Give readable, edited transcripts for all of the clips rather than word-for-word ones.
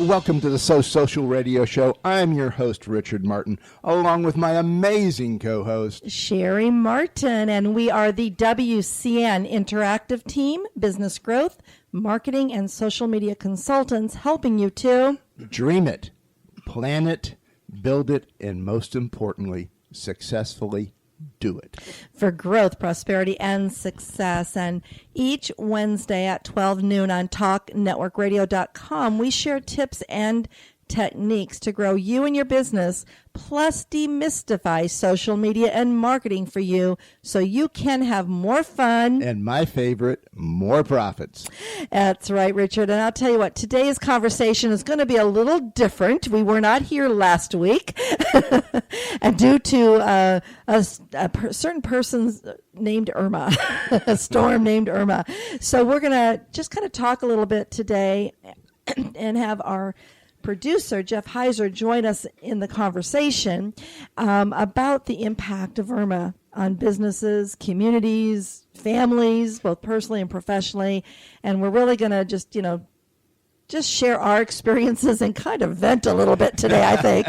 Welcome to the So Social Radio Show. I'm your host, Richard Martin, along with my amazing co-host, Cheri Martin, and we are the WCN Interactive Team, Business Growth, Marketing, and Social Media Consultants, helping you to dream it, plan it, build it, and most importantly, successfully do it. For growth, prosperity, and success. And each Wednesday at 12 noon on TalkNetworkRadio.com, we share tips and techniques to grow you and your business, plus demystify social media and marketing for you so you can have more fun. And my favorite, more profits. That's right, Richard. And I'll tell you what, today's conversation is going to be a little different. We were not here last week. And due to a certain person's named Irma, a storm named Irma. So we're going to just kind of talk a little bit today and have our producer, Jeff Heiser, join us in the conversation about the impact of Irma on businesses, communities, families, both personally and professionally. And we're really going to just share our experiences and kind of vent a little bit today, I think,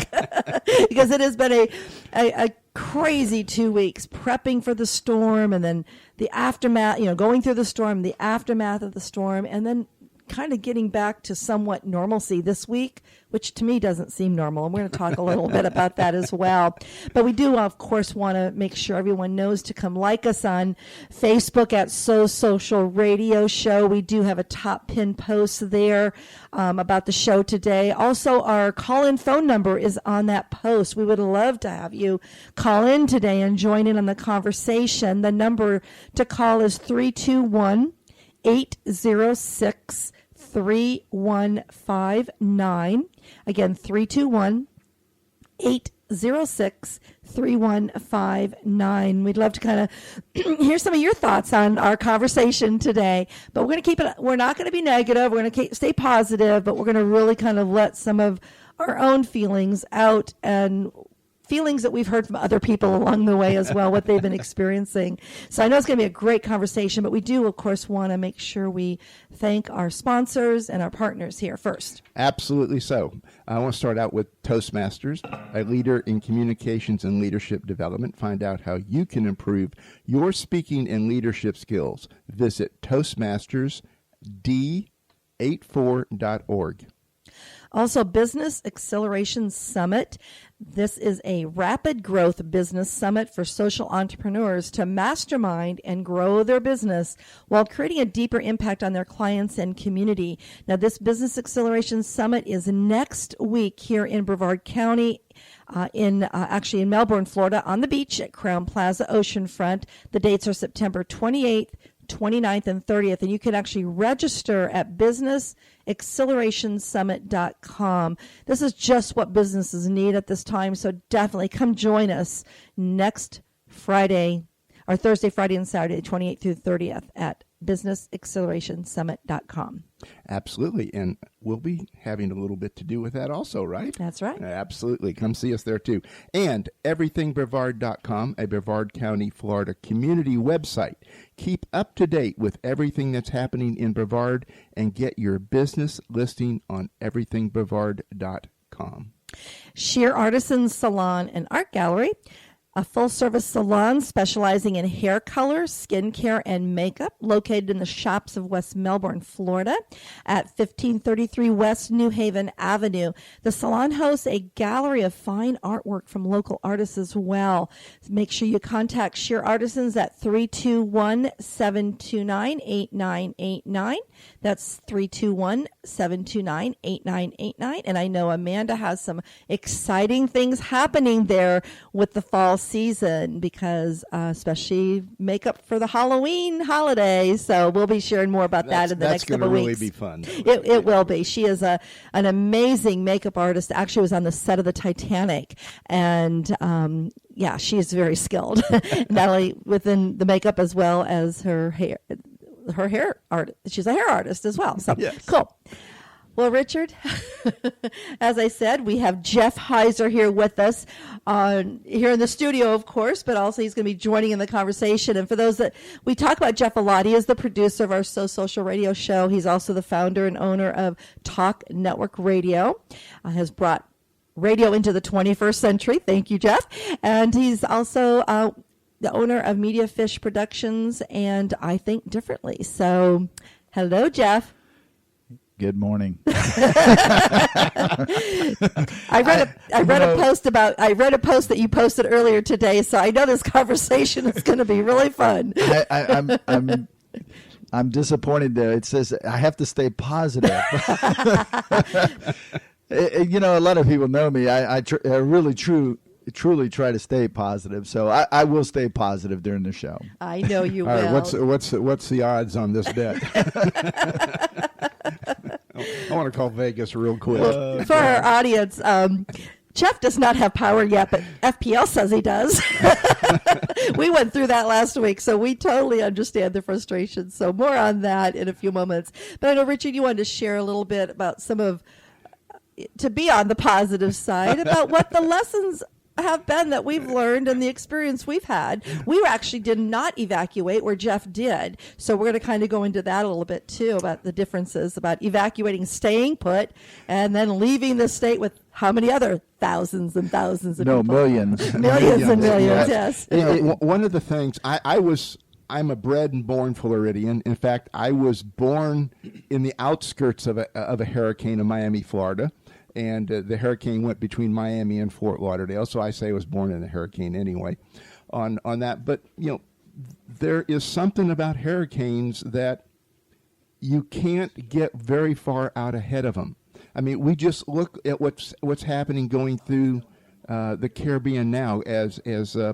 because it has been a crazy 2 weeks prepping for the storm and then the aftermath, going through the storm, the aftermath of the storm, and then kind of getting back to somewhat normalcy this week, which to me doesn't seem normal. And we're going to talk a little bit about that as well. But we do, of course, want to make sure everyone knows to come like us on Facebook at So Social Radio Show. We do have a top pin post there about the show today. Also, our call-in phone number is on that post. We would love to have you call in today and join in on the conversation. The number to call is 321-806-3159. Again, 321-806-3159. We'd love to kind of hear some of your thoughts on our conversation today. But we're going to keep it, we're not going to be negative. We're going to stay positive, but we're going to really kind of let some of our own feelings out and feelings that we've heard from other people along the way as well, what they've been experiencing. So I know it's going to be a great conversation, but we do, of course, want to make sure we thank our sponsors and our partners here first. Absolutely so. I want to start out with Toastmasters, a leader in communications and leadership development. Find out how you can improve your speaking and leadership skills. Visit toastmastersd84.org. Also, Business Acceleration Summit. This is a rapid growth business summit for social entrepreneurs to mastermind and grow their business while creating a deeper impact on their clients and community. Now, this Business Acceleration Summit is next week here in Brevard County, in Melbourne, Florida, on the beach at Crown Plaza Oceanfront. The dates are September 28th, 29th, and 30th, and you can actually register at businessaccelerationsummit.com. This is just what businesses need at this time, so definitely come join us next Friday, or Thursday, Friday, and Saturday, 28th through 30th at businessaccelerationsummit.com. Absolutely, and we'll be having a little bit to do with that also, right? That's right. Absolutely. Come see us there, too. And everythingbrevard.com, a Brevard County, Florida community website. Keep up to date with everything that's happening in Brevard and get your business listing on everythingbrevard.com. Sheer Artisans Salon and Art Gallery, a full-service salon specializing in hair color, skincare, and makeup, located in the shops of West Melbourne, Florida, at 1533 West New Haven Avenue. The salon hosts a gallery of fine artwork from local artists as well. Make sure you contact Sheer Artisans at 321-729-8989. That's 321-729-8989. And I know Amanda has some exciting things happening there with the fall season, because especially makeup for the Halloween holiday. So we'll be sharing more about that in the next couple of weeks. That's going to really be fun. It will be. She is an amazing makeup artist. Actually was on the set of the Titanic. And she is very skilled, not only within the makeup as well as her hair art. She's a hair artist as well. So yes. Cool. Well, Richard, as I said, we have Jeff Heiser here with us here in the studio, of course, but also he's going to be joining in the conversation. And for those that we talk about Jeff a lot, he is the producer of our So Social radio show. He's also the founder and owner of Talk Network Radio, has brought radio into the 21st century. Thank you, Jeff. And he's also the owner of Media Fish Productions and I Think Differently. So, hello, Jeff. Good morning. I read a post that you posted earlier today, so I know this conversation is going to be really fun. I'm disappointed though. It says I have to stay positive. You know, a lot of people know me. I really truly try to stay positive. So I will stay positive during the show. I know you will. All right, what's the odds on this bet? I want to call Vegas real quick. For our audience, Jeff does not have power yet, but FPL says he does. We went through that last week, so we totally understand the frustration. So more on that in a few moments. But I know, Richard, you wanted to share a little bit about to be on the positive side, about what the lessons have been that we've learned and the experience we've had. We actually did not evacuate where Jeff did. So we're going to kind of go into that a little bit too, about the differences about evacuating, staying put, and then leaving the state with how many other thousands and thousands of people? Millions. Millions and millions, yes. One of the things, I'm a bred and born Floridian. In fact, I was born in the outskirts of a hurricane in Miami, Florida. And the hurricane went between Miami and Fort Lauderdale, so I say I was born in a hurricane anyway on that. But, you know, there is something about hurricanes that you can't get very far out ahead of them. I mean, we just look at what's happening going through the Caribbean now as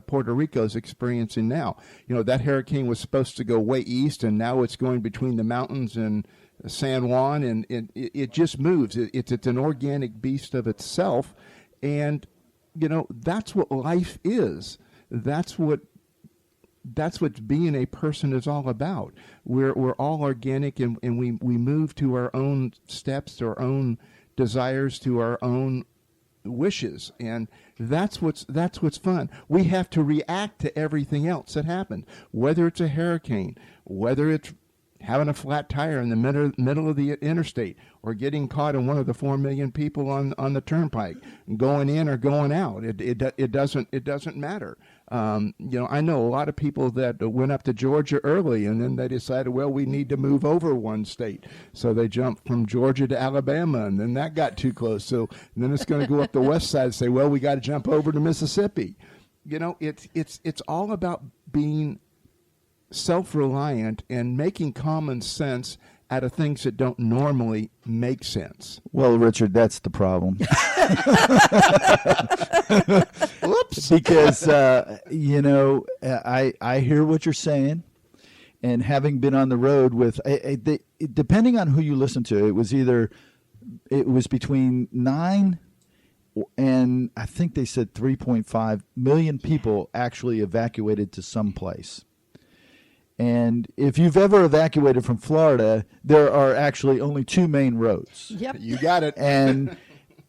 Puerto Rico is experiencing now. You know, that hurricane was supposed to go way east, and now it's going between the mountains and San Juan, and it just moves. It's an organic beast of itself, and you know that's what life is. That's what being a person is all about. We're all organic, and we move to our own steps, to our own desires, to our own wishes, and that's what's fun. We have to react to everything else that happened, whether it's a hurricane, whether it's having a flat tire in the middle of the interstate, or getting caught in one of the 4 million people on the turnpike, going in or going out. It doesn't matter. You know, I know a lot of people that went up to Georgia early, and then they decided, well, we need to move over one state, so they jumped from Georgia to Alabama, and then that got too close. So then it's going to go up the west side and say, well, we got to jump over to Mississippi. You know, it's all about being self-reliant and making common sense out of things that don't normally make sense. Well, Richard, that's the problem. Whoops. Because, you know, I hear what you're saying, and having been on the road with, depending on who you listen to, it was between 9 and I think they said 3.5 million people actually evacuated to some place. And if you've ever evacuated from Florida, there are actually only 2 main roads. Yep. You got it. And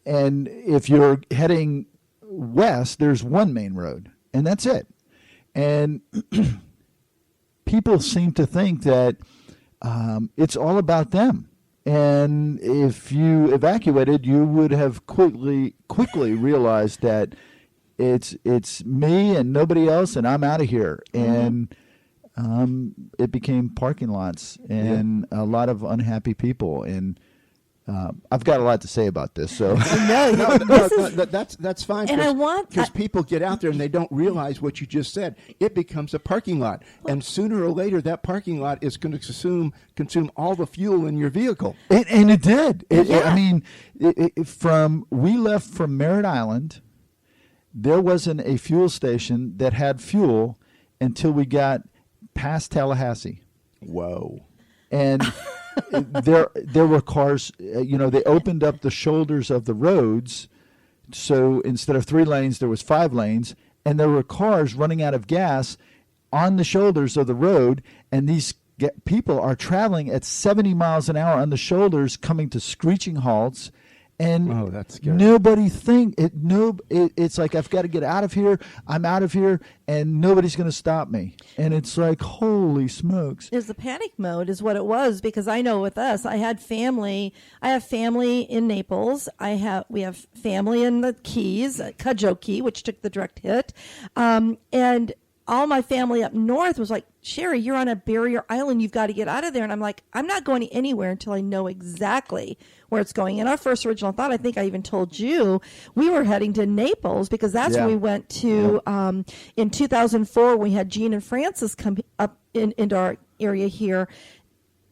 if you're heading west, there's 1 main road, and that's it. And people seem to think that it's all about them. And if you evacuated, you would have quickly realized that it's me and nobody else, and I'm out of here. And it became parking lots and a lot of unhappy people. And I've got a lot to say about this. So that's fine. And because people get out there and they don't realize what you just said. It becomes a parking lot, and sooner or later that parking lot is going to consume all the fuel in your vehicle. And it did. I mean, we left from Merritt Island. There wasn't a fuel station that had fuel until we got past Tallahassee. Whoa. And there were cars, you know, they opened up the shoulders of the roads. So instead of 3 lanes, there was 5 lanes, and there were cars running out of gas on the shoulders of the road. And these people are traveling at 70 miles an hour on the shoulders, coming to screeching halts. And that's scary. nobody it's like, I've got to get out of here. I'm out of here, and nobody's going to stop me. And it's like, holy smokes. Is the panic mode is what it was, because I know with us, I have family in Naples. We have family in the Keys, Cudjoe Key, which took the direct hit. And all my family up north was like, Cheri, you're on a barrier island. You've got to get out of there. And I'm like, I'm not going anywhere until I know exactly where it's going. And our first original thought, I think I even told you, we were heading to Naples, because that's where we went to in 2004. We had Jean and Francis come up into our area here.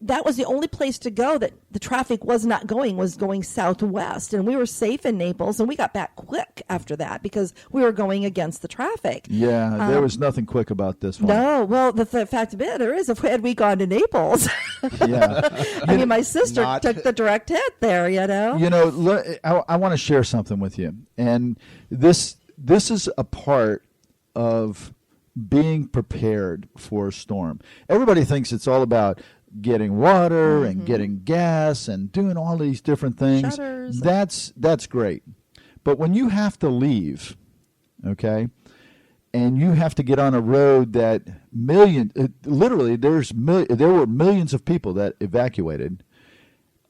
That was the only place to go that the traffic was going southwest. And we were safe in Naples, and we got back quick after that because we were going against the traffic. Yeah, there was nothing quick about this one. No, well, the fact of it, there is, had we gone to Naples. Yeah. I mean, my sister took the direct hit there, you know? You know, I want to share something with you. And this is a part of being prepared for a storm. Everybody thinks it's all about getting water and getting gas and doing all these different things. Shutters. That's great. But when you have to leave, okay, and you have to get on a road that literally there were millions of people that evacuated,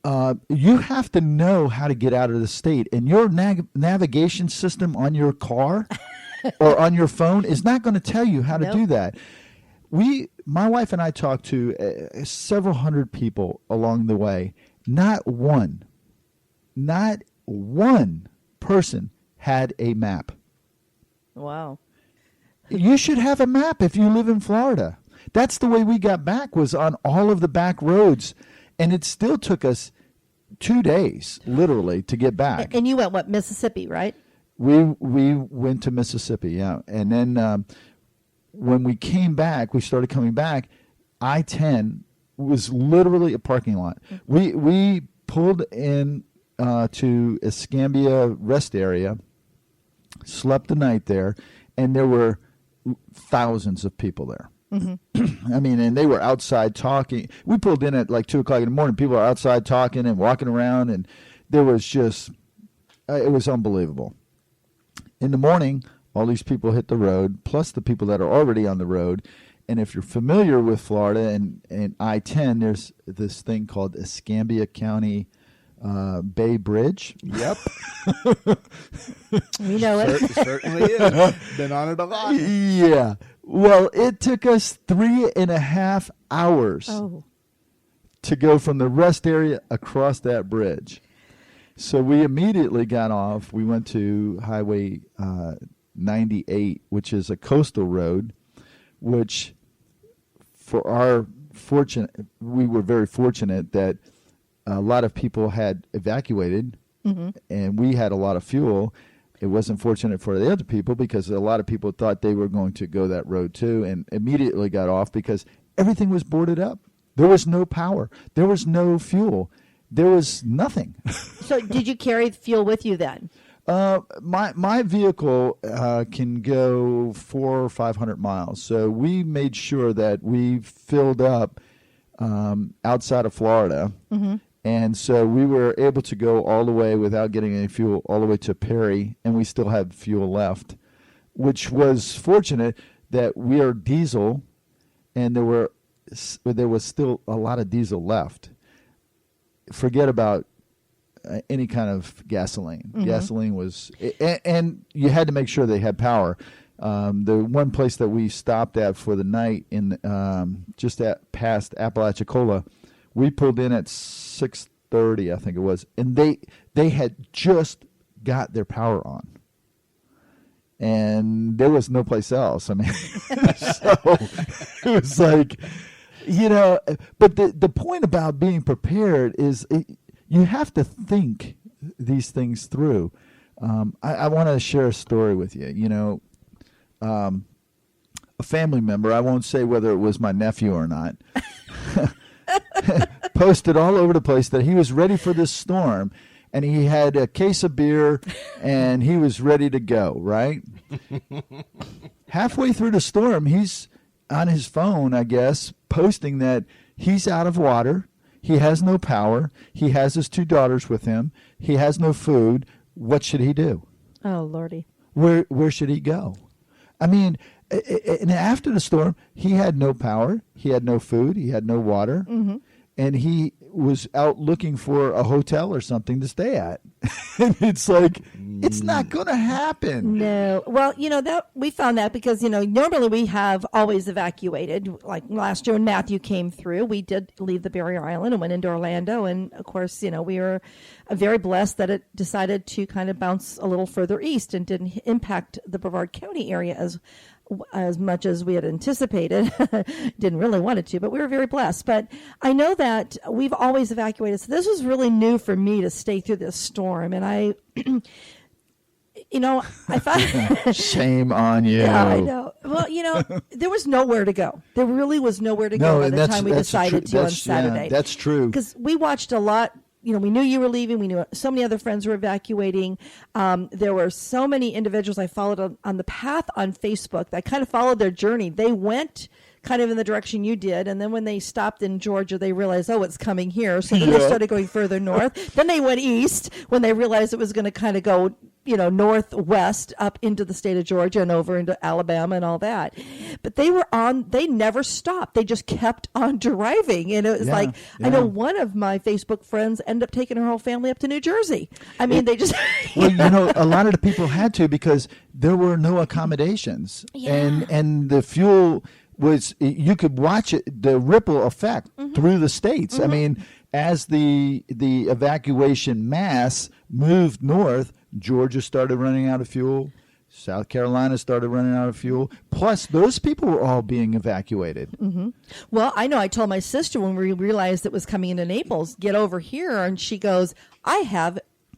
you have to know how to get out of the state. And your navigation system on your car or on your phone is not going to tell you how to do that. My wife and I talked to several hundred people along the way. Not one person had a map. Wow. You should have a map if you live in Florida. That's the way we got back, was on all of the back roads. And it still took us 2 days, literally, to get back. And you went, Mississippi, right? We went to Mississippi, yeah. And then when we came back, we started coming back, I-10 was literally a parking lot. We pulled in to Escambia rest area, slept the night there, and there were thousands of people there. I mean, and they were outside talking. We pulled in at like 2 o'clock in the morning. People are outside talking and walking around, and there was just, it was unbelievable. In the morning, all these people hit the road, plus the people that are already on the road. And if you're familiar with Florida and I-10, there's this thing called Escambia County Bay Bridge. Yep. We know it. Certainly is. Been on it a lot. Yeah. Well, it took us 3.5 hours to go from the rest area across that bridge. So we immediately got off. We went to Highway 98, which is a coastal road, which we were very fortunate that a lot of people had evacuated, and we had a lot of fuel. It wasn't fortunate for the other people because a lot of people thought they were going to go that road too, and immediately got off because everything was boarded up. There was no power. There was no fuel. There was nothing. So did you carry the fuel with you then? My vehicle can go 400 or 500 miles. So we made sure that we filled up outside of Florida. And so we were able to go all the way without getting any fuel all the way to Perry, and we still had fuel left, which was fortunate that we are diesel, and there was still a lot of diesel left. Forget about any kind of gasoline. Gasoline was, and you had to make sure they had power. The one place that we stopped at for the night in past Apalachicola, we pulled in at 6:30, I think it was, and they had just got their power on, and there was no place else. I mean, so it was like, you know. But the point about being prepared is you have to think these things through. I want to share a story with you. You know, a family member, I won't say whether it was my nephew or not, posted all over the place that he was ready for this storm, and he had a case of beer and he was ready to go, right? Halfway through the storm, he's on his phone, I guess, posting that He's out of water. He has no power. He has his 2 daughters with him. He has no food. What should he do? Oh, Lordy. Where should he go? I mean, and after the storm, he had no power. He had no food. He had no water. Mm-hmm. And he was out looking for a hotel or something to stay at. And it's like, it's not going to happen. No. Well, that we found that because, normally we have always evacuated. Like last year when Matthew came through, we did leave the barrier island and went into Orlando. And of course, we were very blessed that it decided to kind of bounce a little further east and didn't impact the Brevard County area as much as we had anticipated. Didn't really want it to, but we were very blessed. But I know that we've always evacuated. So this was really new for me to stay through this storm. And I thought... Shame on you. Yeah, I know. Well, there was nowhere to go. There really was nowhere to go by the time we decided to on Saturday. Yeah, that's true. Because we watched a lot. We knew you were leaving. We knew so many other friends were evacuating. There were so many individuals I followed on the path on Facebook that kind of followed their journey. They went kind of in the direction you did. And then when they stopped in Georgia, they realized, oh, it's coming here. So then they started going further north. Then they went east when they realized it was going to kind of go, northwest up into the state of Georgia and over into Alabama and all that. But they never stopped. They just kept on driving. And it was I know one of my Facebook friends ended up taking her whole family up to New Jersey. I mean, they just... Well, a lot of the people had to because there were no accommodations. Yeah. And the fuel was, you could watch it, the ripple effect through the states. I mean, as the evacuation mass moved north, Georgia started running out of fuel. South Carolina started running out of fuel. Plus, those people were all being evacuated. Mm-hmm. Well, I know I told my sister when we realized it was coming into Naples, get over here. And she goes, I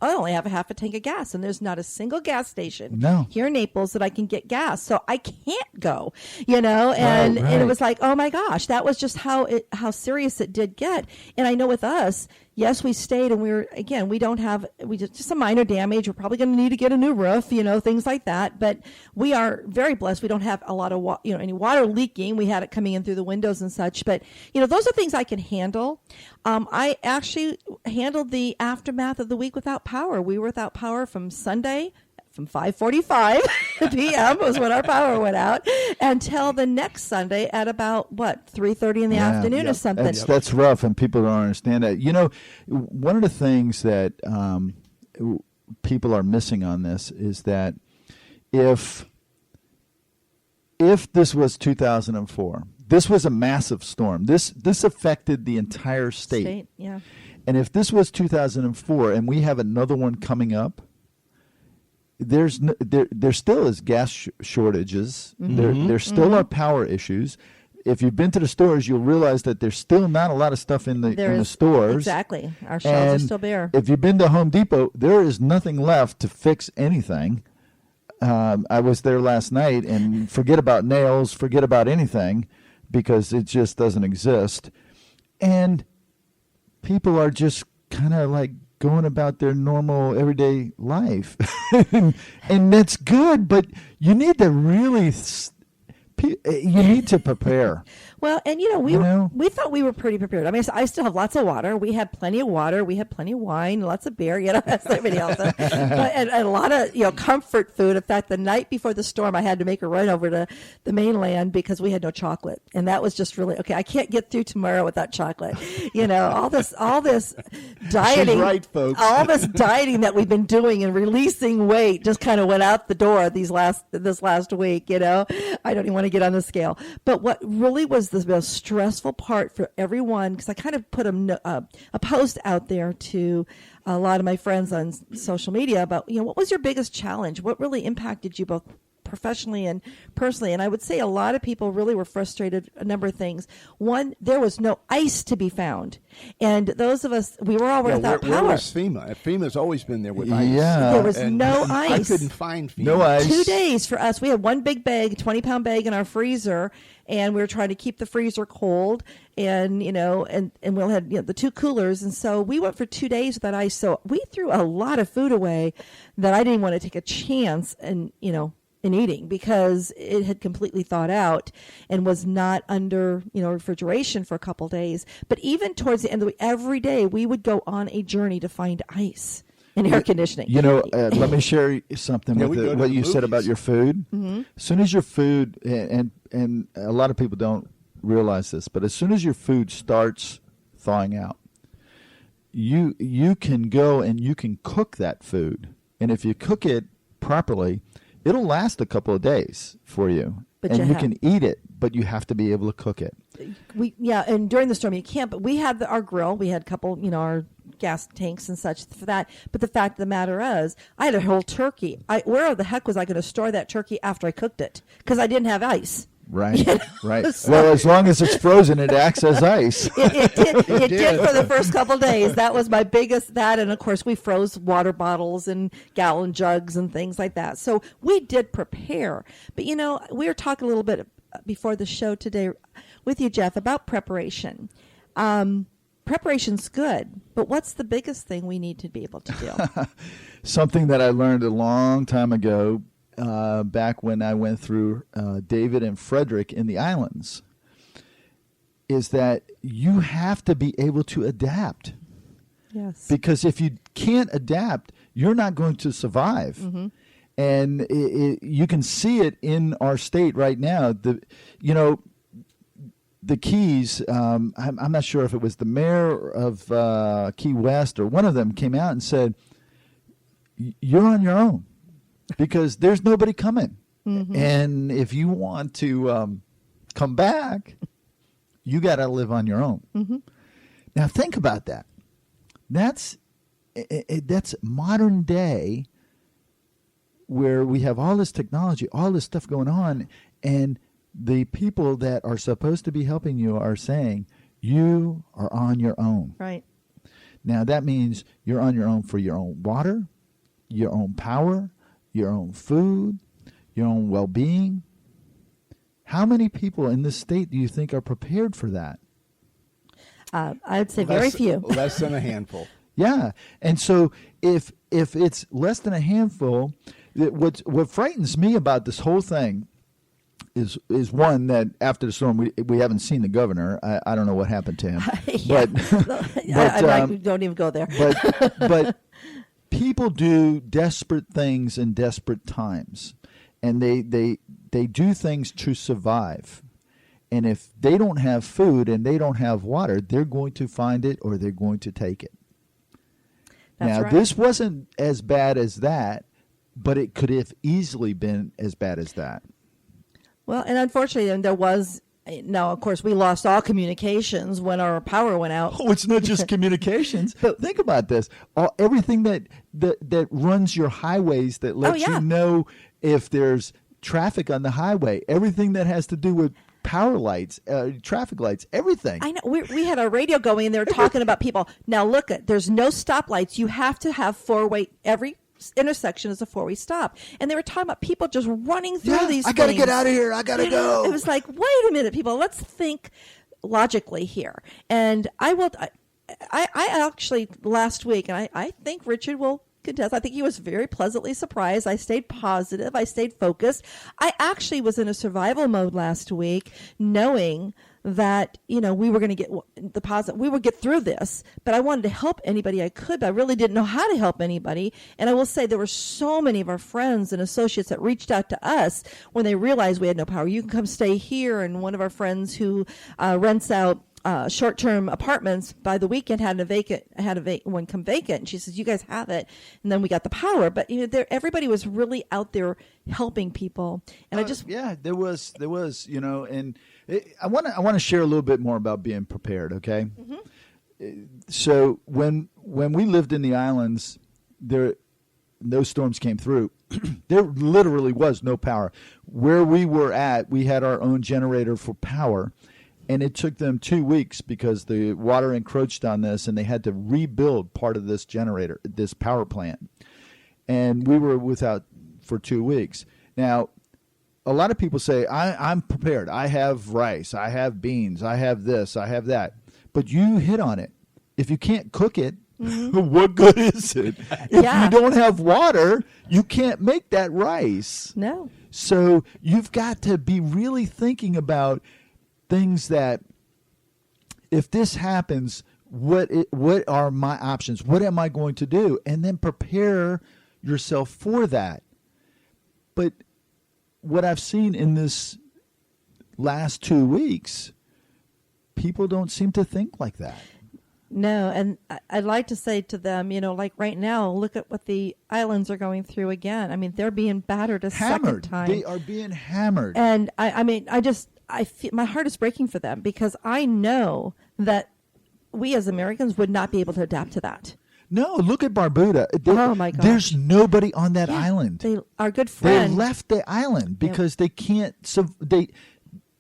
only have a half a tank of gas, and there's not a single gas station here in Naples that I can get gas. So I can't go, and it was like, oh my gosh, that was just how serious it did get. And I know with us, yes, we stayed, and we don't have, just some minor damage. We're probably going to need to get a new roof, things like that. But we are very blessed. We don't have a lot of, any water leaking. We had it coming in through the windows and such. But, those are things I can handle. I actually handled the aftermath of the week without power. We were without power from Sunday from 5:45 p.m. was when our power went out until the next Sunday at about 3:30 in the afternoon or something. That's rough, and people don't understand that. One of the things that people are missing on this is that if this was 2004, this was a massive storm. This affected the entire state. Yeah. And if this was 2004 and we have another one coming up, there still is gas shortages. There still are power issues. If you've been to the stores, you'll realize that there's still not a lot of stuff in the stores. Exactly. Our shelves are still bare. If you've been to Home Depot, there is nothing left to fix anything. I was there last night, and forget about nails, forget about anything, because it just doesn't exist. And people are just kind of like going about their normal everyday life. and that's good, but you need to really prepare. Well, and we thought we were pretty prepared. I mean, I still have lots of water. We had plenty of water. We had plenty of wine, lots of beer, as everybody else does. and a lot of, comfort food. In fact, the night before the storm, I had to make a run over to the mainland because we had no chocolate. And that was just really, okay, I can't get through tomorrow without chocolate. All this dieting. She's right, folks. All this dieting that we've been doing and releasing weight just kind of went out the door this last week, I don't even want to get on the scale. But what really was the most stressful part for everyone, because I kind of put a post out there to a lot of my friends on social media about, what was your biggest challenge? What really impacted you both professionally and personally? And I would say a lot of people really were frustrated, a number of things. One, there was no ice to be found. And those of us, we were all without power. Where was FEMA? FEMA's always been there with ice. Yeah. There was no ice. I couldn't find FEMA. No ice. 2 days for us. We had one big bag, 20-pound bag in our freezer, and we were trying to keep the freezer cold, and and we'll had the 2 coolers, and so we went for 2 days without ice. So we threw a lot of food away that I didn't want to take a chance and in eating because it had completely thawed out and was not under, refrigeration for a couple days. But even towards the end of the week, every day we would go on a journey to find ice and air conditioning. Let me share something with what you said about your food. Mm-hmm. As soon as your food, and a lot of people don't realize this, but as soon as your food starts thawing out, you can go and you can cook that food. And if you cook it properly, it'll last a couple of days for you. And you can eat it, but you have to be able to cook it. And during the storm you can't, but we had our grill. We had a couple, our gas tanks and such for that. But the fact of the matter is, I had a whole turkey. Where the heck was I going to store that turkey after I cooked it? Because I didn't have ice. Right, right. So, well, as long as it's frozen, it acts as ice. It did for the first couple of days. That was my biggest, and of course we froze water bottles and gallon jugs and things like that. So we did prepare. But we were talking a little bit before the show today with you, Jeff, about preparation. Preparation's good, but what's the biggest thing we need to be able to do? Something that I learned a long time ago. Back when I went through David and Frederick in the islands, is that you have to be able to adapt. Yes. Because if you can't adapt, you're not going to survive. Mm-hmm. And you can see it in our state right now. The Keys, I'm not sure if it was the mayor of Key West or one of them came out and said, you're on your own. Because there's nobody coming. Mm-hmm. And if you want to come back, you got to live on your own. Mm-hmm. Now, think about that. That's modern day where we have all this technology, all this stuff going on, and the people that are supposed to be helping you are saying, you are on your own. Right. Now, that means you're on your own for your own water, your own power, your own food, your own well-being. How many people in this state do you think are prepared for that? I'd say very few. Less than a handful. Yeah. And so if it's less than a handful, what frightens me about this whole thing is one, that after the storm we haven't seen the governor. I don't know what happened to him. I don't even go there. But people do desperate things in desperate times, and they do things to survive. And if they don't have food and they don't have water, they're going to find it or they're going to take it. Now, right. This wasn't as bad as that, but it could have easily been as bad as that. Well, and unfortunately, there was. Now, of course, we lost all communications when our power went out. Oh, it's not just communications. But think about this. Everything that runs your highways, that lets you know if there's traffic on the highway, everything that has to do with power lights, traffic lights, everything. I know. We had our radio going, and they were talking about people. Now, look, there's no stoplights. You have to have four-way. Every intersection is a four-way stop, and they were talking about people just running through these. I got to get out of here. I got to go. It was like, wait a minute, people. Let's think logically here. And I actually last week, and I think Richard will contest. I think he was very pleasantly surprised. I stayed positive. I stayed focused. I actually was in a survival mode last week, knowing that, we were going to get the positive. We would get through this, but I wanted to help anybody I could, but I really didn't know how to help anybody. And I will say there were so many of our friends and associates that reached out to us when they realized we had no power. You can come stay here. And one of our friends who rents out short-term apartments by the weekend had one come vacant. And she says, "You guys have it." And then we got the power. But everybody was really out there helping people. And there was and I want to share a little bit more about being prepared. Okay. Mm-hmm. So when we lived in the islands, those storms came through. There literally was no power. Where we were at, we had our own generator for power. And it took them 2 weeks because the water encroached on this, and they had to rebuild part of this generator, this power plant. And we were without for 2 weeks. Now, a lot of people say, I'm prepared. I have rice. I have beans. I have this. I have that. But you hit on it. If you can't cook it, mm-hmm. What good is it? If you don't have water, you can't make that rice. No. So you've got to be really thinking about things that, if this happens, what are my options? What am I going to do? And then prepare yourself for that. But what I've seen in this last 2 weeks, people don't seem to think like that. No, and I'd like to say to them, like right now, look at what the islands are going through again. I mean, they're being battered a second time. They are being hammered. And I feel my heart is breaking for them, because I know that we as Americans would not be able to adapt to that. No, look at Barbuda. Oh my gosh. There's nobody on that island. Our good friend. They left the island because they can't.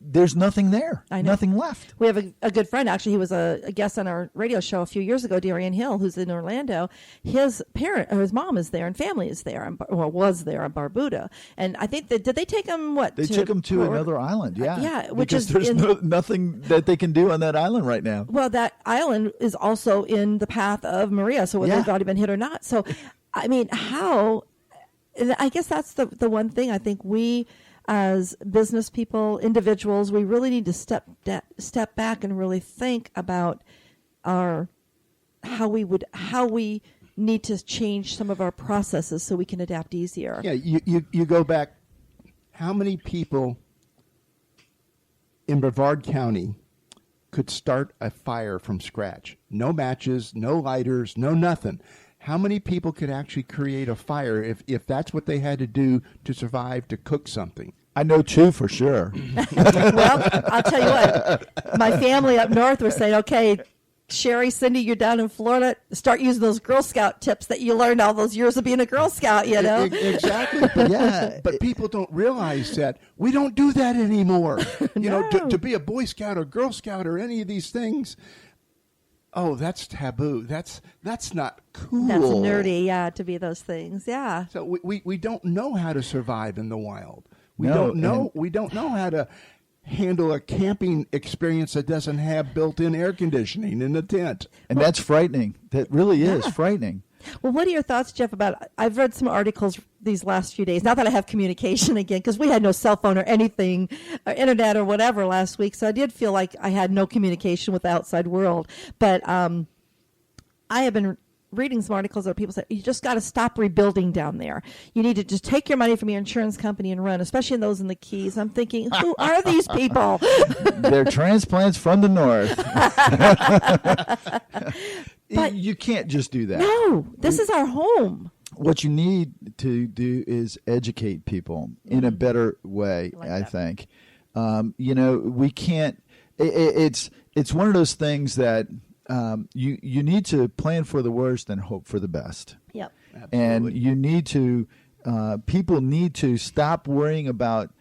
There's nothing there. I know. Nothing left. We have a good friend. Actually, he was a guest on our radio show a few years ago, Darian Hill, who's in Orlando. His his mom is there and family is there, was there on Barbuda. And I think did they take him? They took him to another island. Yeah, yeah, because there's nothing that they can do on that island right now. Well, that island is also in the path of Maria, so whether they've already been hit or not. So, I mean, how? I guess that's the one thing I think we, as business people, individuals, we really need to step back and really think about how we need to change some of our processes so we can adapt easier. Yeah, you go back. How many people in Brevard County could start a fire from scratch? No matches, no lighters, no nothing. How many people could actually create a fire if that's what they had to do to survive, to cook something? I know 2 for sure. Well, I'll tell you what. My family up north were saying, okay, Cheri, Cindy, you're down in Florida. Start using those Girl Scout tips that you learned all those years of being a Girl Scout, Exactly. But, but people don't realize that we don't do that anymore. You know, to be a Boy Scout or Girl Scout or any of these things, oh, that's taboo. That's not cool. That's nerdy, to be those things, yeah. So we don't know how to survive in the wild. We No, don't know how to handle a camping experience that doesn't have built-in air conditioning in the tent. And that's frightening. That really is frightening. Well, what are your thoughts, Jeff, about, I've read some articles these last few days, now that I have communication again, because we had no cell phone or anything, or internet or whatever last week, so I did feel like I had no communication with the outside world. But I have been reading some articles where people say, you just got to stop rebuilding down there. You need to just take your money from your insurance company and run, especially those in the Keys. I'm thinking, who are these people? They're transplants from the north. But you can't just do that. No, this is our home. What you need to do is educate people in a better way, I think. We can't, it's one of those things that you need to plan for the worst and hope for the best. Yep. Absolutely. And you need to, people need to stop worrying about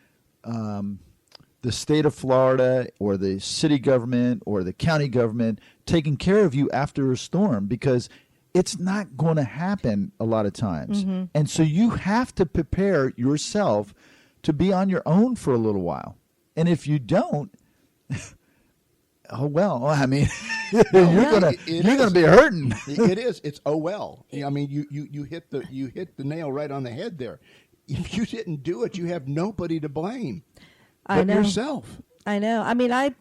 the state of Florida or the city government or the county government taking care of you after a storm, because it's not going to happen a lot of times. Mm-hmm. And so you have to prepare yourself to be on your own for a little while. And if you don't, oh well, I mean, you're gonna be hurting. It is. It's oh well. I mean, you hit the nail right on the head there. If you didn't do it, you have nobody to blame but yourself. I know. I mean, I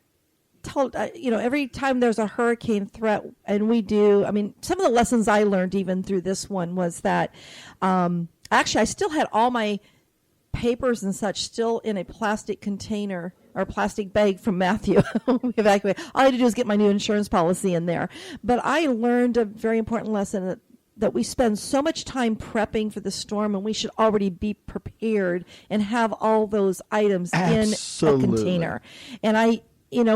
told every time there's a hurricane threat, and we do. I mean, some of the lessons I learned even through this one was that actually I still had all my papers and such still in a plastic container or plastic bag from Matthew. Evacuate. All I had to do is get my new insurance policy in there. But I learned a very important lesson that we spend so much time prepping for the storm, and we should already be prepared and have all those items in a container. And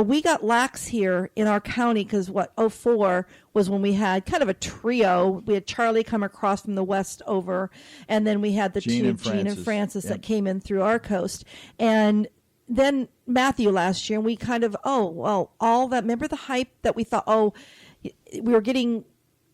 we got lax here in our county because 2004 was when we had kind of a trio. We had Charlie come across from the west over, and then we had the Gene and Francis that came in through our coast. And then Matthew last year, and we kind of, remember the hype that we thought, we were getting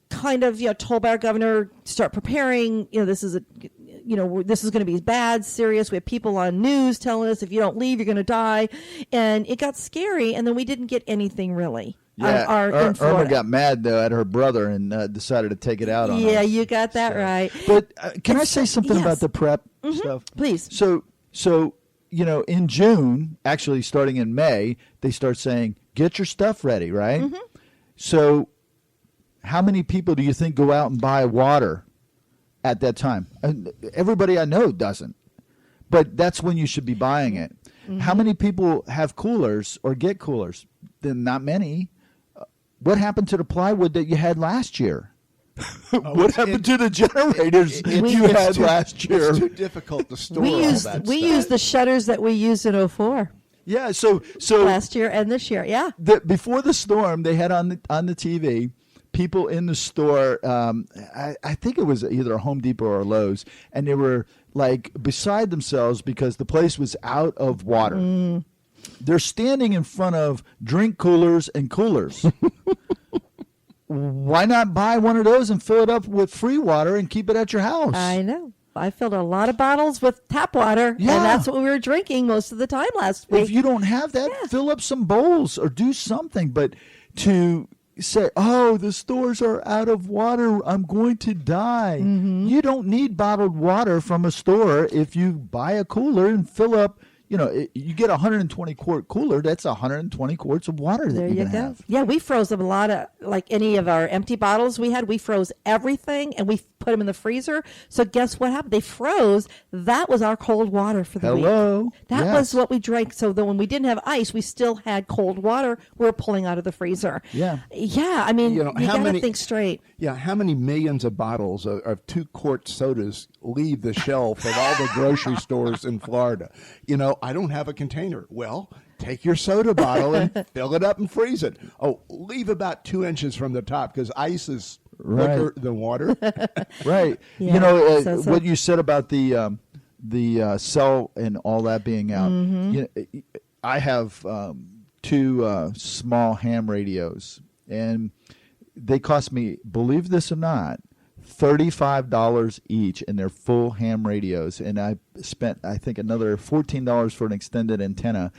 kind of, told by our governor, start preparing, this is going to be bad, serious. We have people on news telling us if you don't leave, you're going to die. And it got scary, and then we didn't get anything really. Yeah, Irma got mad, though, at her brother and decided to take it out on us. Yeah, you got that right. But can I say something about the prep stuff? Please. So So, in June, actually starting in May, they start saying, get your stuff ready, right? Mm-hmm. So how many people do you think go out and buy water at that time? Everybody I know doesn't. But that's when you should be buying it. Mm-hmm. How many people have coolers or get coolers? Then not many. What happened to the plywood that you had last year? What happened to the generators you had last year? It's too difficult to store We used the shutters that we used in 2004. Yeah, so last year and this year, yeah. Before the storm, they had on the TV people in the store. I think it was either a Home Depot or a Lowe's, and they were like beside themselves because the place was out of water. Mm. They're standing in front of drink coolers and coolers. Why not buy one of those and fill it up with free water and keep it at your house? I know. I filled a lot of bottles with tap water, and that's what we were drinking most of the time last week. If you don't have that, fill up some bowls or do something. But to say, oh, the stores are out of water, I'm going to die. Mm-hmm. You don't need bottled water from a store if you buy a cooler and fill up. You get a 120-quart cooler, that's 120 quarts of water that you can have. Yeah, we froze a lot of, like any of our empty bottles we had, we froze everything, and we put them in the freezer. So guess what happened? They froze. That was our cold water for the week. That was what we drank. So that when we didn't have ice, we still had cold water we were pulling out of the freezer. Yeah. Yeah, I mean, you got to think straight. Yeah, how many millions of bottles of 2-quart sodas leave the shelf at all the grocery stores in Florida? I don't have a container. Well, take your soda bottle and fill it up and freeze it. Oh, leave about 2 inches from the top because ice is thicker than water. Right. Yeah, what you said about the cell and all that being out. Mm-hmm. I have 2 small ham radios, and they cost me, believe this or not, $35 each, and they're full ham radios. And I spent, I think, another $14 for an extended antenna.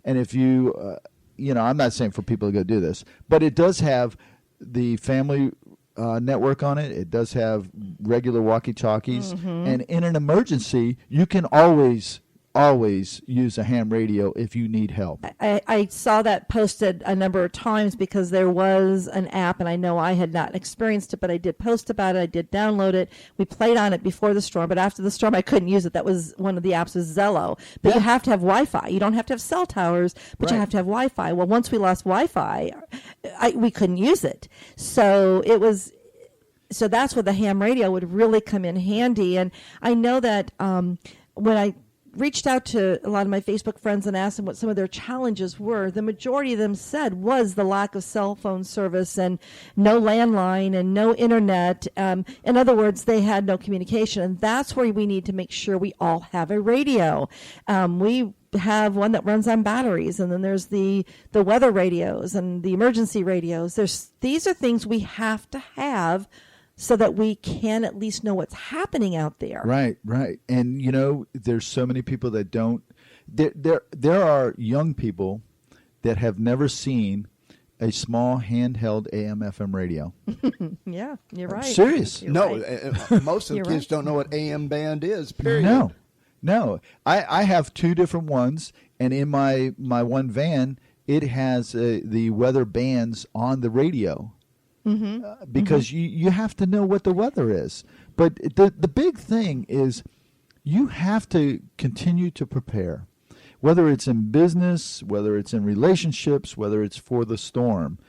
And if you, I'm not saying for people to go do this, but it does have the family network on it. It does have regular walkie-talkies. Mm-hmm. And in an emergency, you can always use a ham radio if you need help. I saw that posted a number of times because there was an app, and I know I had not experienced it, but I did post about it. I did download it. We played on it before the storm, but after the storm, I couldn't use it. That was one of the apps was Zello. But you have to have Wi-Fi. You don't have to have cell towers, but you have to have Wi-Fi. Well, once we lost Wi-Fi, we couldn't use it. So that's where the ham radio would really come in handy. And I know that when I reached out to a lot of my Facebook friends and asked them what some of their challenges were, the majority of them said was the lack of cell phone service and no landline and no internet. In other words, they had no communication. And that's where we need to make sure we all have a radio. We have one that runs on batteries, and then there's the weather radios and the emergency radios. These are things we have to have so that we can at least know what's happening out there. Right. And, there's so many people that don't. There are young people that have never seen a small handheld AM/FM radio. Yeah, you're right. I'm serious. Most of the kids don't know what AM band is, period. No. I have 2 different ones, and in my one van, it has the weather bands on the radio. Mm-hmm. Because you have to know what the weather is. But the big thing is you have to continue to prepare, whether it's in business, whether it's in relationships, whether it's for the storm.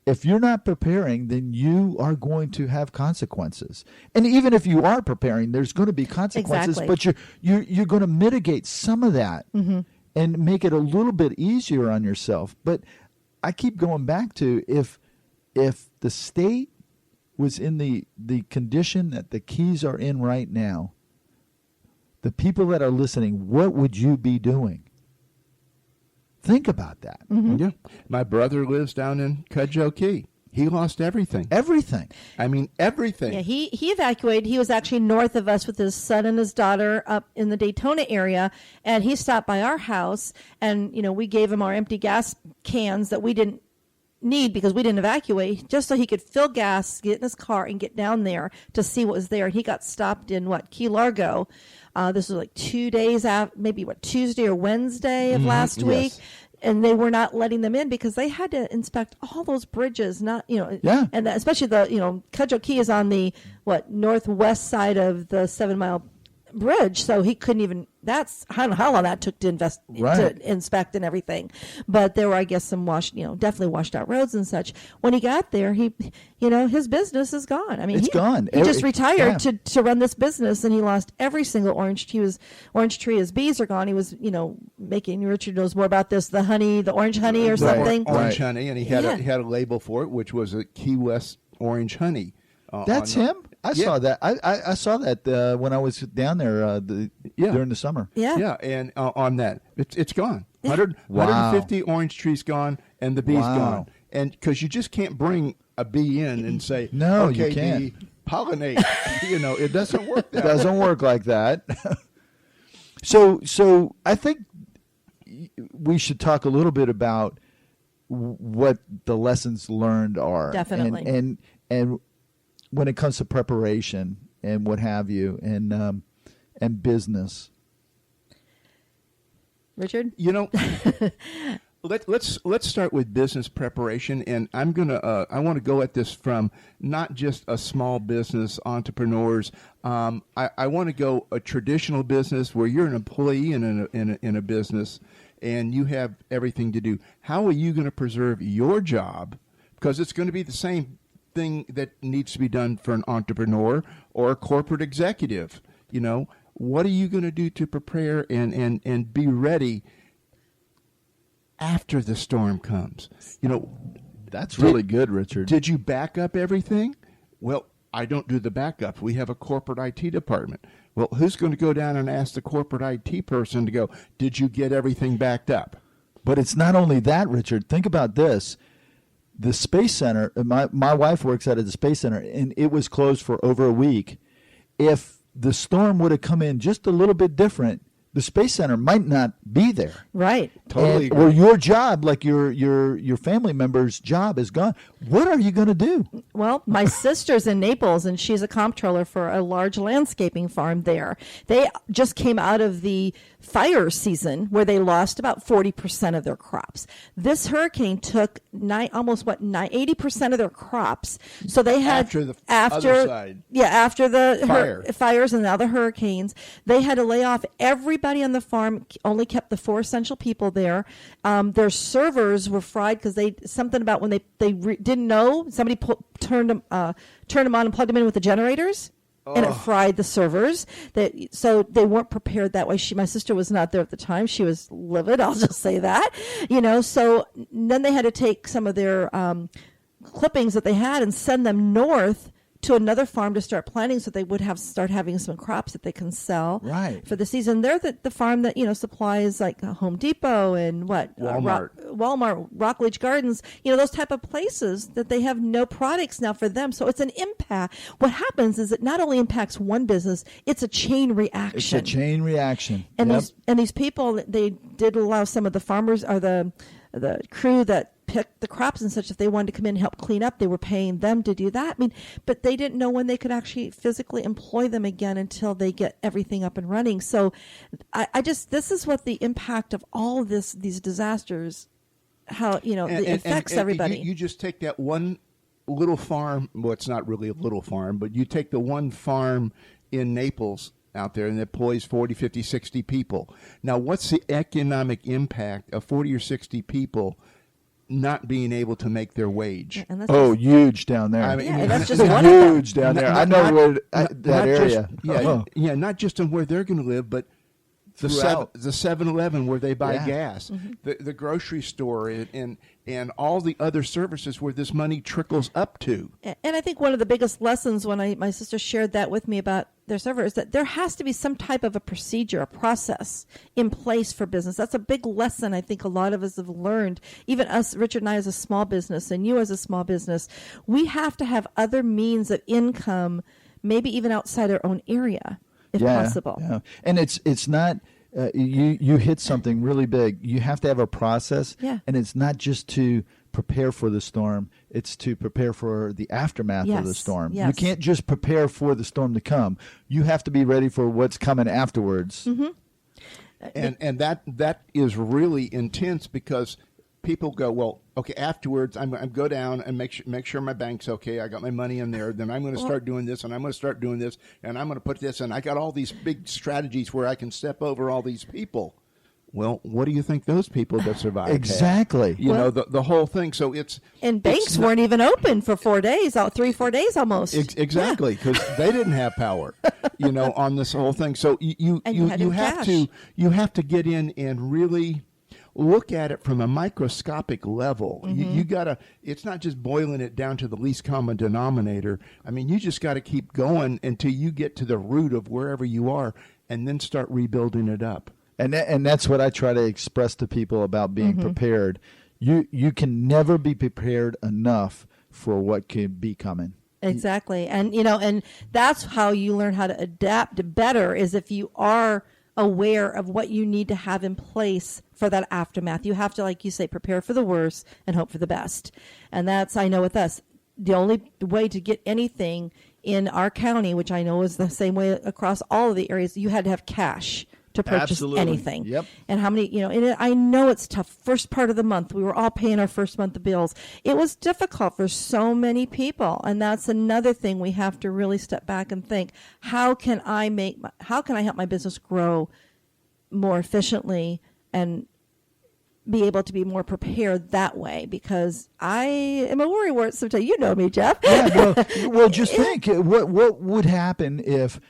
If you're not preparing, then you are going to have consequences. And even if you are preparing, there's going to be consequences. Exactly. But you're going to mitigate some of that and make it a little bit easier on yourself. But I keep going back to if the state was in the condition that the Keys are in right now, the people that are listening, what would you be doing? Think about that. Mm-hmm. Yeah. My brother lives down in Cudjoe Key. He lost everything. Everything. I mean, everything. Yeah, he evacuated. He was actually north of us with his son and his daughter up in the Daytona area, and he stopped by our house, and we gave him our empty gas cans that we didn't need, because we didn't evacuate, just so he could fill gas, get in his car, and get down there to see what was there. And he got stopped in Key Largo. This was like 2 days out, maybe Tuesday or Wednesday of last week. And they were not letting them in because they had to inspect all those bridges, and especially the, Cudjoe Key is on the northwest side of the 7 Mile Bridge, so he couldn't even. That's I don't know how long that took to inspect and everything. But there were, I guess, some definitely washed out roads and such. When he got there, his business is gone. I mean, it's gone. He just retired to run this business, and he lost every single orange tree. His bees are gone. He was, making. Richard knows more about this. The orange honey or something. Orange honey, and he had a label for it, which was a Key West orange honey. That's him. I saw that. I saw that when I was down there during the summer. Yeah. And on that, it's gone. 150 orange trees gone, and the bees gone. And because you just can't bring a bee in and say, no, okay, you can't bee, pollinate. It doesn't work. It doesn't work like that. So I think we should talk a little bit about what the lessons learned are. Definitely. And when it comes to preparation and what have you, and business, Richard, let's start with business preparation, and I want to go at this from not just a small business entrepreneurs. I want to go a traditional business where you're an employee in a business, and you have everything to do. How are you going to preserve your job? Because it's going to be the same thing that needs to be done for an entrepreneur or a corporate executive. What are you going to do to prepare and be ready after the storm comes? That's really good, Richard. Did you back up everything? Well, I don't do the backup. We have a corporate IT department. Well, who's going to go down and ask the corporate IT person to go, did you get everything backed up? But it's not only that, Richard. Think about this. The Space Center, my wife works out at the Space Center, and it was closed for over a week. If the storm would have come in just a little bit different, the Space Center might not be there. Right. Totally. Or your job, like your family member's job, is gone. What are you going to do? Well, my sister's in Naples, and she's a comptroller for a large landscaping farm there. They just came out of the fire season where they lost about 40% of their crops. This hurricane took 80% of their crops. So they had after the other side. Yeah, after the fires and now the hurricanes, they had to lay off everybody on the farm. Only kept the 4 essential people there. Their servers were fried because something about when they didn't know, somebody turned them on and plugged them in with the generators. And it fried the servers. So they weren't prepared that way. My sister was not there at the time. She was livid. I'll just say that. So then they had to take some of their clippings that they had and send them north to another farm to start planting, so they would start having some crops that they can sell for the season. They're the farm that supplies like Home Depot and Walmart, Rockledge Gardens, those type of places that they have no products now for them. So it's an impact. What happens is it not only impacts one business, it's a chain reaction. It's a chain reaction. And these people, they did allow some of the farmers or the crew that picked the crops and such, if they wanted to come in and help clean up, they were paying them to do that. But they didn't know when they could actually physically employ them again until they get everything up and running. So this is what the impact of all of these disasters, how, it affects everybody. You just take that one little farm. Well, it's not really a little farm, but you take the one farm in Naples out there and it employs 40, 50, 60 people. Now, what's the economic impact of 40 or 60 people not being able to make their wage? Huge down there. That's just one huge down there. I know where that area. Not just on where they're going to live, but the 7-Eleven where they buy gas, the grocery store, and all the other services where this money trickles up to. And I think one of the biggest lessons when my sister shared that with me about their server is that there has to be some type of a procedure, a process in place for business. That's a big lesson I think a lot of us have learned. Even us, Richard and I as a small business, and you as a small business, we have to have other means of income, maybe even outside our own area, if possible. Yeah. And it's not you hit something really big. You have to have a process, Yeah. and it's not just to prepare for the storm. It's to prepare for the aftermath of the Yes, storm. yes. You can't just prepare for the storm to come. You have to be ready for what's coming afterwards. Mm-hmm. And that is really intense because people go, well, okay, afterwards I'm go down and make sure my bank's okay. I got my money in there. Then I'm going to start doing this, and I'm going to start doing this, and I'm going to put this, and I got all these big strategies where I can step over all these people. Well, what do you think those people that survived Exactly. had? You know, the whole thing. So it's And banks weren't even open for 4 days, 3-4 days almost. Exactly, because they didn't have power, you know, on this whole thing. So you have to get in and really look at it from a microscopic level. You gotta. It's not just boiling it down to the least common denominator. I mean, you just got to keep going until you get to the root of wherever you are, and then start rebuilding it up. And that's what I try to express to people about being prepared. You can never be prepared enough for what could be coming. Exactly. And, you know, and that's how you learn how to adapt better is if you are aware of what you need to have in place for that aftermath. You have to, like you say, prepare for the worst and hope for the best. And that's, I know with us, the only way to get anything in our county, which I know is the same way across all of the areas, you had to have cash to purchase Absolutely. anything. Yep. And how many, you know, and I know it's tough. First part of the month, we were all paying our first month of bills. It was difficult for so many people. And that's another thing we have to really step back and think, how can I help my business grow more efficiently and be able to be more prepared that way? Because I am a worrywart sometimes. You know me, Jeff. Yeah, well, just think what would happen if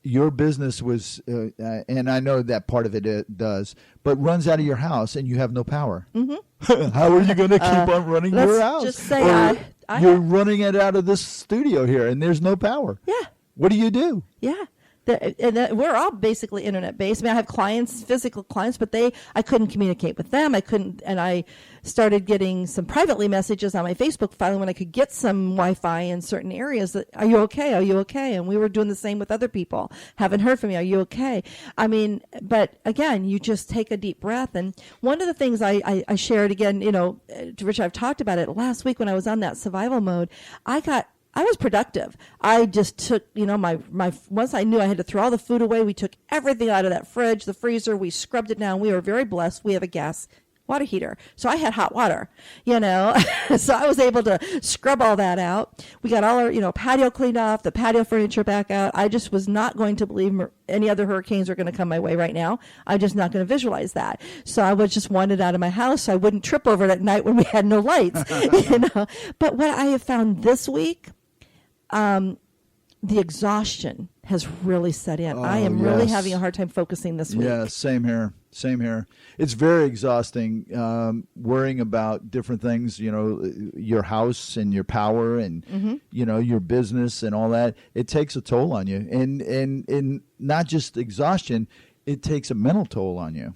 your business was, and I know that part of it does, but runs out of your house and you have no power. Mm-hmm. How are you going to keep on running your house? Just say you're running it out of this studio here and there's no power. Yeah. What do you do? Yeah. We're all basically internet based. I mean, I have clients, physical clients, but I couldn't communicate with them. And I started getting some privately messages on my Facebook file when I could get some Wi-Fi in certain areas that, are you okay? Are you okay? And we were doing the same with other people. Haven't heard from you. Are you okay? I mean, but again, you just take a deep breath. And one of the things I shared again, you know, Richard, I've talked about it last week when I was on that survival mode. I was productive. I just took, you know, my once I knew I had to throw all the food away, we took everything out of that fridge, the freezer, we scrubbed it down. We were very blessed. We have a gas water heater. So I had hot water, you know. So I was able to scrub all that out. We got all our, you know, patio cleaned off, the patio furniture back out. I just was not going to believe any other hurricanes are going to come my way right now. I'm just not going to visualize that. So I was just wanted out of my house so I wouldn't trip over it at night when we had no lights, you know. But what I have found this week, the exhaustion has really set in. I am really having a hard time focusing this week. Yeah, same here. Same here. It's very exhausting, worrying about different things, you know, your house and your power and, you know, your business and all that. It takes a toll on you. And not just exhaustion, it takes a mental toll on you.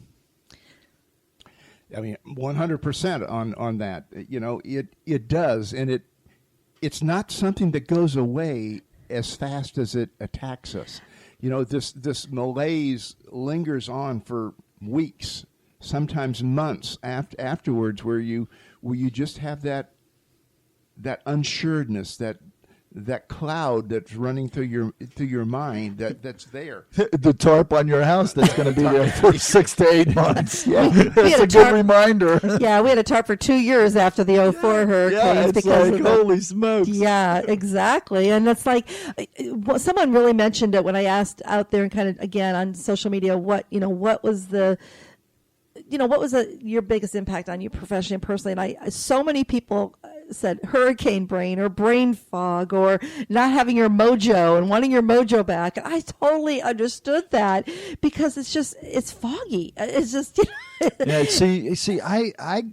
I mean, 100% on that. You know, it does. And it's not something that goes away as fast as it attacks us. You know, this malaise lingers on for weeks, sometimes months afterwards, where you just have that unsureness, that cloud that's running through your mind that's there. The tarp on your house that's going to be there for 6 to 8 months. Yeah, that's a good reminder. Yeah, we had a tarp for 2 years after the 2004 hurricanes. Yeah, it's like, holy smokes. Yeah, exactly. And it's like, someone really mentioned it when I asked out there and kind of, again, on social media, what was your biggest impact on you professionally and personally? And so many people said hurricane brain or brain fog or not having your mojo and wanting your mojo back. And I totally understood that because it's foggy. It's just, Yeah, see, I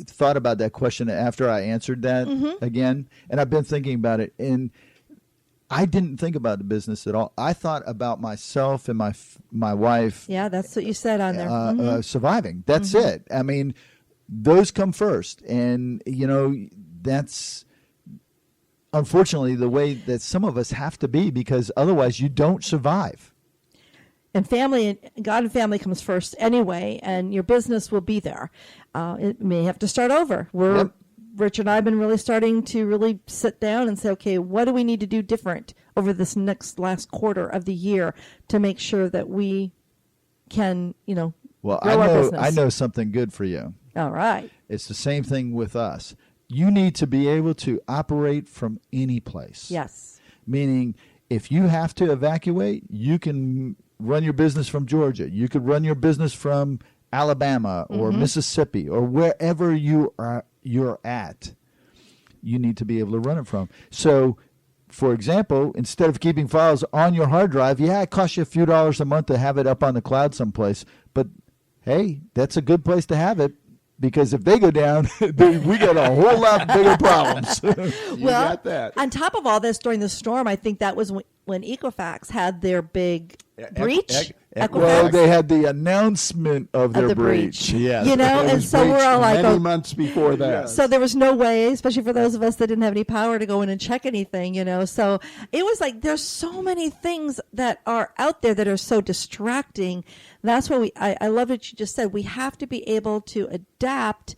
thought about that question after I answered that again, and I've been thinking about it, and I didn't think about the business at all. I thought about myself and my wife. Yeah, that's what you said on there. Surviving. That's it. I mean, those come first, and you know that's unfortunately the way that some of us have to be, because otherwise you don't survive. And family, God and family comes first anyway, and your business will be there. It may have to start over. Richard and I have been really starting to really sit down and say, okay, what do we need to do different over this last quarter of the year to make sure that we can, grow our business. I know something good for you. All right. It's the same thing with us. You need to be able to operate from any place. Yes. Meaning, if you have to evacuate, you can run your business from Georgia. You could run your business from Alabama or Mississippi or wherever you're at. You need to be able to run it from. So, for example, instead of keeping files on your hard drive, it costs you a few dollars a month to have it up on the cloud someplace. But, hey, that's a good place to have it. Because if they go down, we got a whole lot bigger problems. You got that. On top of all this, during the storm, I think that was when Equifax had their big breach. Well, they had the announcement of their the breach. Yes. And so we're all like, many months before that. So there was no way, especially for those of us that didn't have any power to go in and check anything, So it was like there's so many things that are out there that are so distracting. That's why I love what you just said. We have to be able to adapt,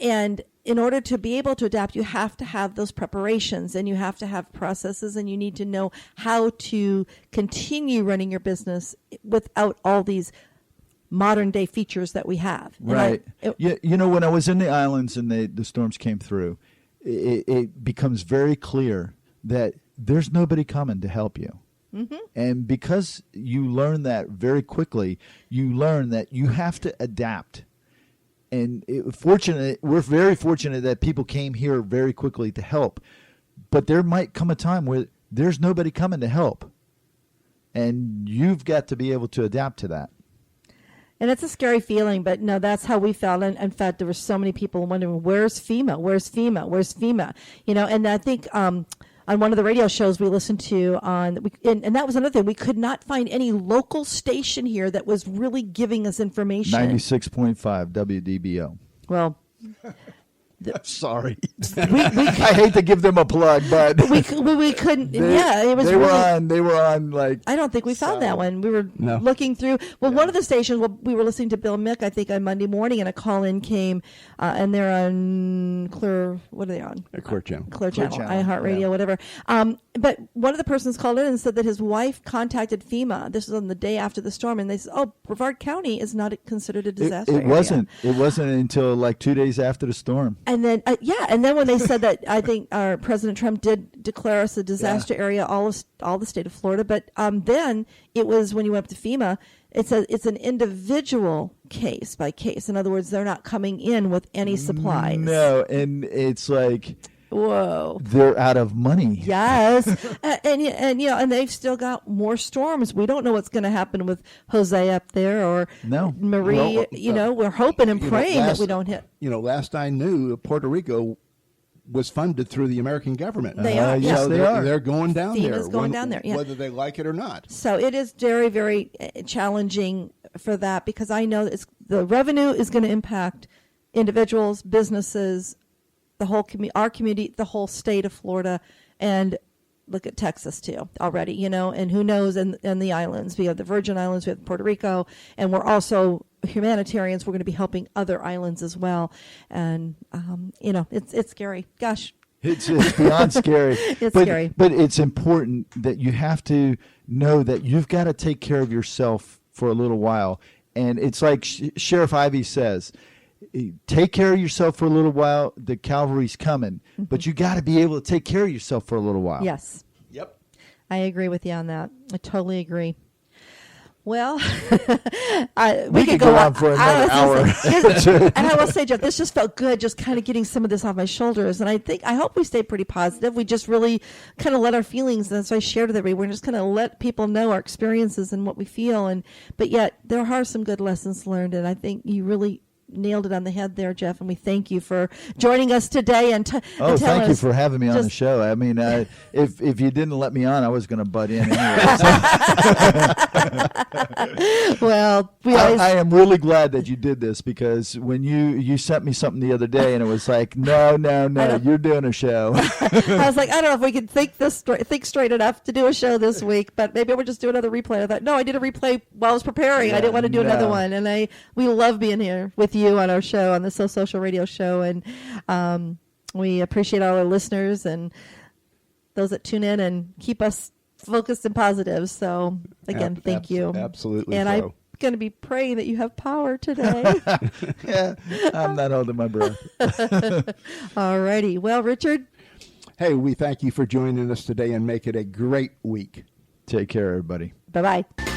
and in order to be able to adapt, you have to have those preparations, and you have to have processes, and you need to know how to continue running your business without all these modern day features that we have. Right. When I was in the islands and the storms came through, it becomes very clear that there's nobody coming to help you. Mm-hmm. And because you learn that very quickly, you learn that you have to adapt. And we're very fortunate that people came here very quickly to help. But there might come a time where there's nobody coming to help. And you've got to be able to adapt to that. And it's a scary feeling, but no, that's how we felt. And in fact, there were so many people wondering, where's FEMA? Where's FEMA? Where's FEMA? And I think on one of the radio shows we listened to and that was another thing. We could not find any local station here that was really giving us information. 96.5 WDBO. Well, sorry. I hate to give them a plug, but we couldn't. It was. They were on like. I don't think we found that one. We were looking through. Well, one of the stations. We were listening to Bill Mick, I think, on Monday morning, and a call-in came, and they're on Clear. What are they on? Clear Channel. Clear Channel. iHeartRadio, whatever. But one of the persons called in and said that his wife contacted FEMA. This was on the day after the storm, and they said, "Oh, Brevard County is not considered a disaster area." Wasn't. It wasn't until like 2 days after the storm. And then, and then when they said that, I think our President Trump did declare us a disaster area, all the state of Florida. But then it was when you went up to FEMA, it's an individual case by case. In other words, they're not coming in with any supplies. No, and it's like, whoa, they're out of money. Yes, and they've still got more storms. We don't know what's going to happen with Jose up there or Marie. Well, we're hoping and praying that we don't hit. Last I knew, Puerto Rico was funded through the American government. They are. Yes, so they are. They're going down there. FEMA's going down there, whether they like it or not. So it is very, very challenging for that, because I know the revenue is going to impact individuals, businesses, the whole our community, the whole state of Florida, and look at Texas too already, and who knows, and the islands. We have the Virgin Islands, we have Puerto Rico, and we're also humanitarians. We're going to be helping other islands as well. And, it's scary. Gosh. It's beyond scary. Scary. But it's important that you have to know that you've got to take care of yourself for a little while. And it's like Sheriff Ivey says, take care of yourself for a little while. The cavalry's coming. Mm-hmm. But you got to be able to take care of yourself for a little while. Yes. Yep. I agree with you on that. I totally agree. Well, we could go on for another hour. And I will say, Jeff, this just felt good, just kind of getting some of this off my shoulders. And I hope we stay pretty positive. We just really kind of let our feelings, and so I shared with everybody, we're just going to let people know our experiences and what we feel. But yet there are some good lessons learned. And I think you really nailed it on the head there, Jeff, and we thank you for joining us today. And thank you for having me on the show. I mean, if you didn't let me on, I was going to butt in anyway. Well, I am really glad that you did this, because when you sent me something the other day and it was like, no, you're doing a show. I was like, I don't know if we can think straight enough to do a show this week, but maybe we'll just do another replay. I thought, no, I did a replay while I was preparing. I didn't want to do another one. And we love being here with you on our show, on the So Social Radio Show. And we appreciate all our listeners and those that tune in and keep us focused and positive. So again, thank you. Absolutely. And I'm going to be praying that you have power today. Yeah, I'm not holding my breath. All righty. Well, Richard. Hey, we thank you for joining us today, and make it a great week. Take care, everybody. Bye-bye.